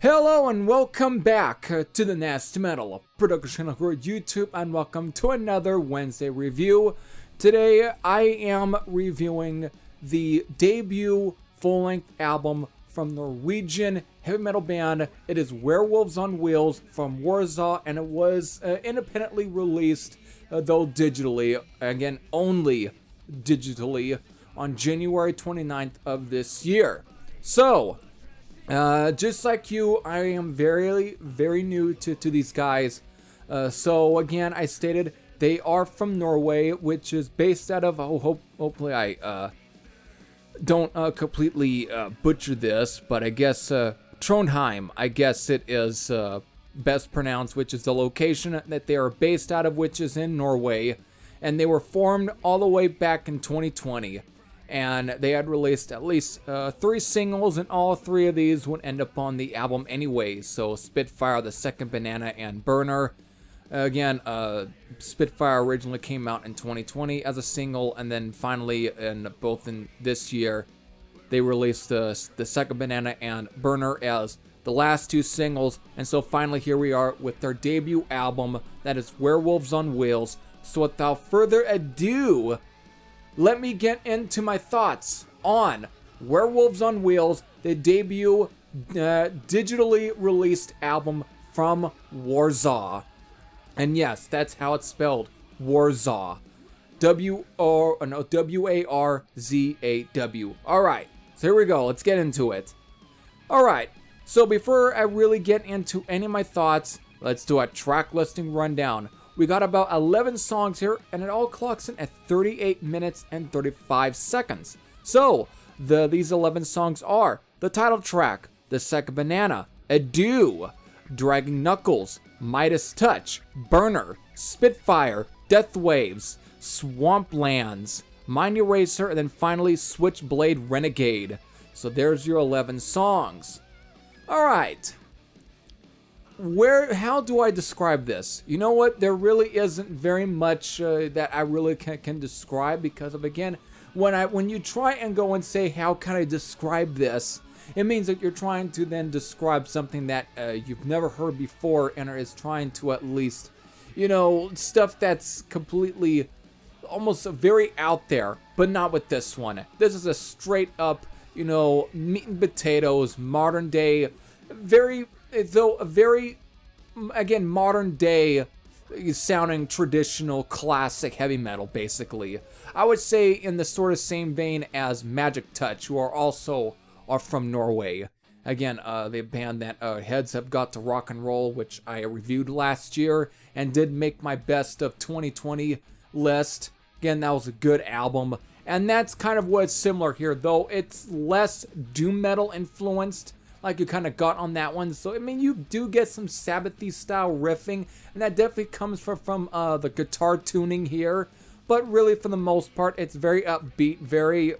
Hello and welcome back to the Nasty Metal production channel here at YouTube, and welcome to another Wednesday review. Today I am reviewing the debut full-length album from Norwegian heavy metal band. It is Werewolves on Wheels from Warzaw, and it was independently released, though digitally, again only digitally, on January 29th of this year. So, just like you, I am very new to these guys. So again, I stated they are from Norway, which is based out of, hopefully I don't completely butcher this, but I guess Trondheim, I guess it is best pronounced, which is the location that they are based out of, which is in Norway. And they were formed all the way back in 2020. And they had released at least 3 singles, and all 3 of these would end up on the album anyway. So Spitfire, The Second Banana, and Burner. Again, Spitfire originally came out in 2020 as a single, and then finally, both in this year, they released the Second Banana and Burner as the last 2 singles. And so finally here we are with their debut album, that is Werewolves on Wheels. So without further ado, let me get into my thoughts on Werewolves on Wheels, the debut digitally released album from Warzaw. And yes, that's how it's spelled, Warzaw. W-A-R-Z-A-W. Alright, so here we go, let's get into it. Alright, so before I really get into any of my thoughts, let's do a track listing rundown. We got about 11 songs here, and it all clocks in at 38 minutes and 35 seconds. So, these 11 songs are the title track, The Second Banana, Adieu, Dragging Knuckles, Midas Touch, Burner, Spitfire, Death Waves, Swamplands, Mind Eraser, and then finally Switchblade Renegade. So there's your 11 songs. Alright. How do I describe this? You know what? There really isn't very much that I really can describe, because of, again, when you try and go and say how can I describe this, it means that you're trying to then describe something that you've never heard before, and is trying to at least, you know, stuff that's completely almost very out there, but not with this one. This is a straight up, you know, meat and potatoes, modern day, again, modern day sounding traditional classic heavy metal, basically. I would say in the sort of same vein as Magic Touch, who are from Norway. Again, the band that Heads Have Got to Rock and Roll, which I reviewed last year and did make my best of 2020 list. Again, that was a good album. And that's kind of what's similar here, though it's less doom metal influenced, like you kind of got on that one. So, I mean, you do get some Sabbathy style riffing, and that definitely comes from the guitar tuning here. But really, for the most part, it's very upbeat, very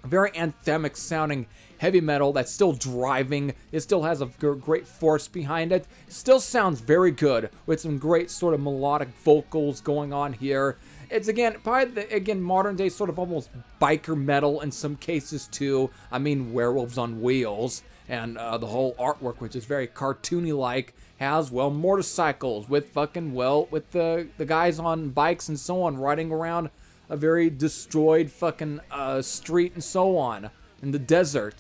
anthemic sounding heavy metal that's still driving. It still has a great force behind it. Still sounds very good with some great sort of melodic vocals going on here. It's probably modern day sort of almost biker metal in some cases too. I mean, Werewolves on Wheels. And the whole artwork, which is very cartoony-like, has, well, motorcycles with the guys on bikes and so on, riding around a very destroyed fucking street and so on in the desert.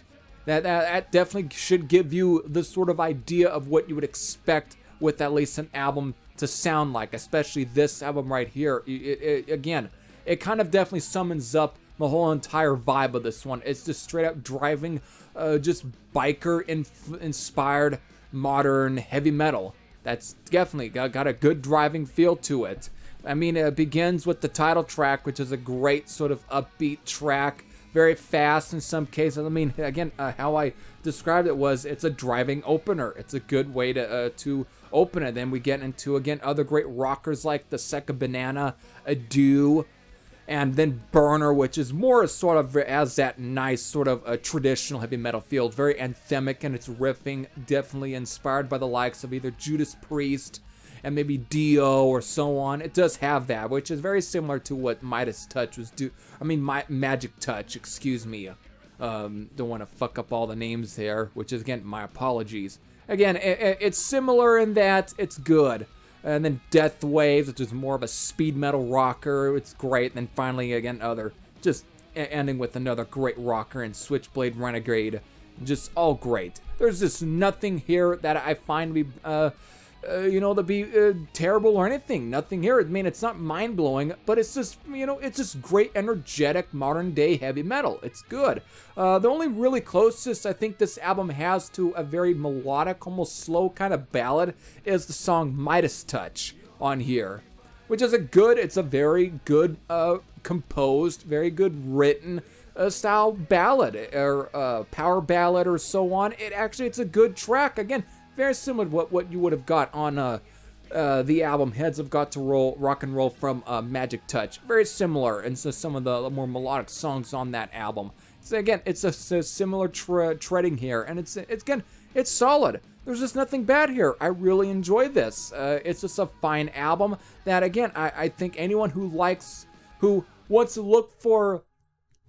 That definitely should give you the sort of idea of what you would expect with at least an album to sound like, especially this album right here. It kind of definitely summons up the whole entire vibe of this one. It's just straight up driving, just biker inspired modern heavy metal. That's definitely got a good driving feel to it. I mean, it begins with the title track, which is a great sort of upbeat track, very fast in some cases. I mean, again, how I described it was it's a driving opener. It's a good way to open it. Then we get into, again, other great rockers like The Second Banana, Adieu, and then Burner, which is more sort of as that nice sort of a traditional heavy metal feel. It's very anthemic in its riffing, definitely inspired by the likes of either Judas Priest and maybe Dio or so on. It does have that, which is very similar to what Midas Touch was Magic Touch, excuse me. Don't want to fuck up all the names there, which is, again, my apologies. Again, it's similar in that it's good. And then Death Waves, which is more of a speed metal rocker. It's great. And then finally, again, just ending with another great rocker and Switchblade Renegade. Just all great. There's just nothing here that I find to be, terrible or anything. Nothing here. I mean, it's not mind-blowing, but it's just, it's just great, energetic, modern-day heavy metal. It's good. The only really closest I think this album has to a very melodic, almost slow kind of ballad is the song Midas Touch on here, which is it's a very good composed, very good written style ballad or power ballad or so on. It's a good track. Again, very similar to what you would have got on the album Heads Have Got to Roll, Rock and Roll from Magic Touch. Very similar, and so some of the more melodic songs on that album. So again, it's a similar treading here, and it's solid. There's just nothing bad here. I really enjoy this. It's just a fine album that, again, I think anyone who wants to look for,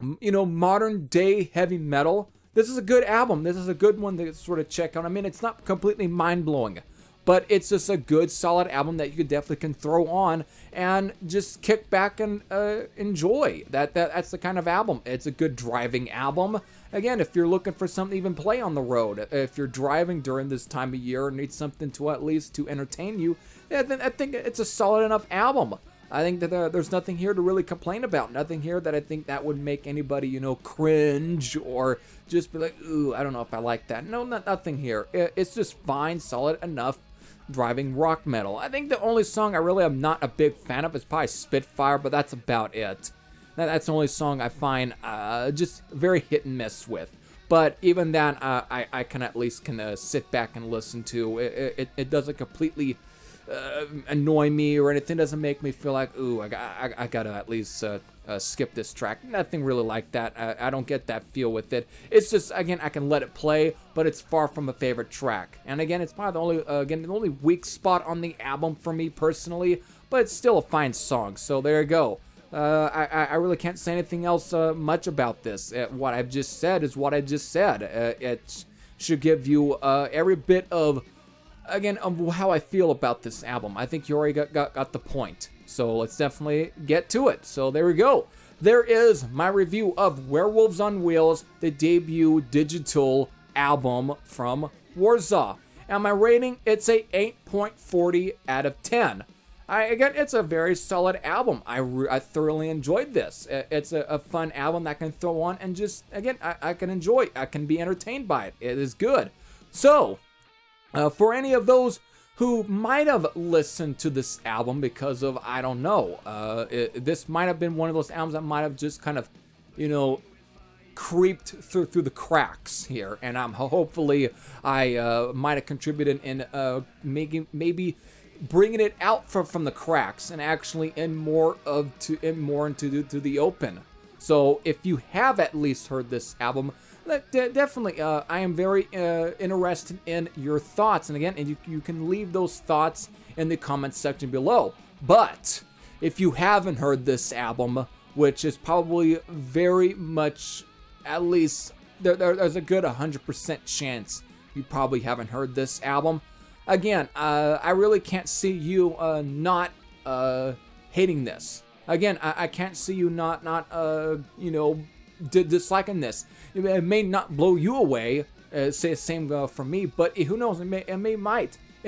modern day heavy metal, this is a good album. This is a good one to sort of check out. I mean, it's not completely mind-blowing, but it's just a good, solid album that you definitely can throw on and just kick back and enjoy. That's the kind of album. It's a good driving album. Again, if you're looking for something to even play on the road, if you're driving during this time of year and need something to at least to entertain you, then I think it's a solid enough album. I think that there's nothing here to really complain about. Nothing here that I think that would make anybody, cringe or just be like, ooh, I don't know if I like that. No, nothing here. It's just fine, solid enough driving rock metal. I think the only song I really am not a big fan of is probably Spitfire, but that's about it. That's the only song I find just very hit and miss with. But even that, I can at least sit back and listen to. It doesn't completely annoy me or anything. Doesn't make me feel like, ooh, I gotta at least skip this track. Nothing really like that. I don't get that feel with it. It's just, again, I can let it play, but it's far from a favorite track. And again, it's probably the only weak spot on the album for me personally, but it's still a fine song. So there you go. I really can't say anything else much about this. What I've just said is what I just said. It should give you every bit of, again, how I feel about this album. I think you already got the point. So let's definitely get to it. So there we go. There is my review of Werewolves on Wheels, the debut digital album from Warzaw. And my rating, it's a 8.40 out of 10. Again, it's a very solid album. I thoroughly enjoyed this. It's a fun album that I can throw on and just, again, I can enjoy. I can be entertained by it. It is good. So, for any of those who might have listened to this album because of, I don't know, this might have been one of those albums that might have just kind of, creeped through the cracks here, and hopefully I might have contributed in maybe bringing it out from the cracks and actually more into the open. So if you have at least heard this album, definitely, I am very interested in your thoughts. And again, you can leave those thoughts in the comments section below. But if you haven't heard this album, which is probably very much, at least, there's a good 100% chance you probably haven't heard this album. Again, I really can't see you not hating this. Again, I can't see you not disliking this. It may not blow you away, say the same for me, but who knows? It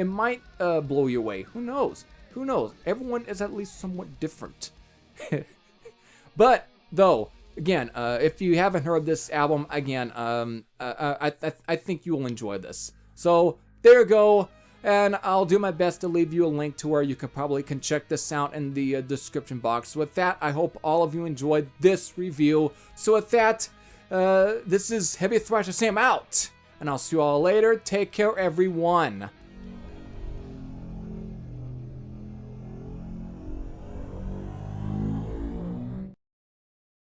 might blow you away. Who knows? Who knows? Everyone is at least somewhat different. But though, again, if you haven't heard this album, again, I think you will enjoy this. So there you go. And I'll do my best to leave you a link to where you can check this out in the description box. So with that, I hope all of you enjoyed this review. So with that, this is Heavy Thrasher Sam out. And I'll see you all later. Take care, everyone.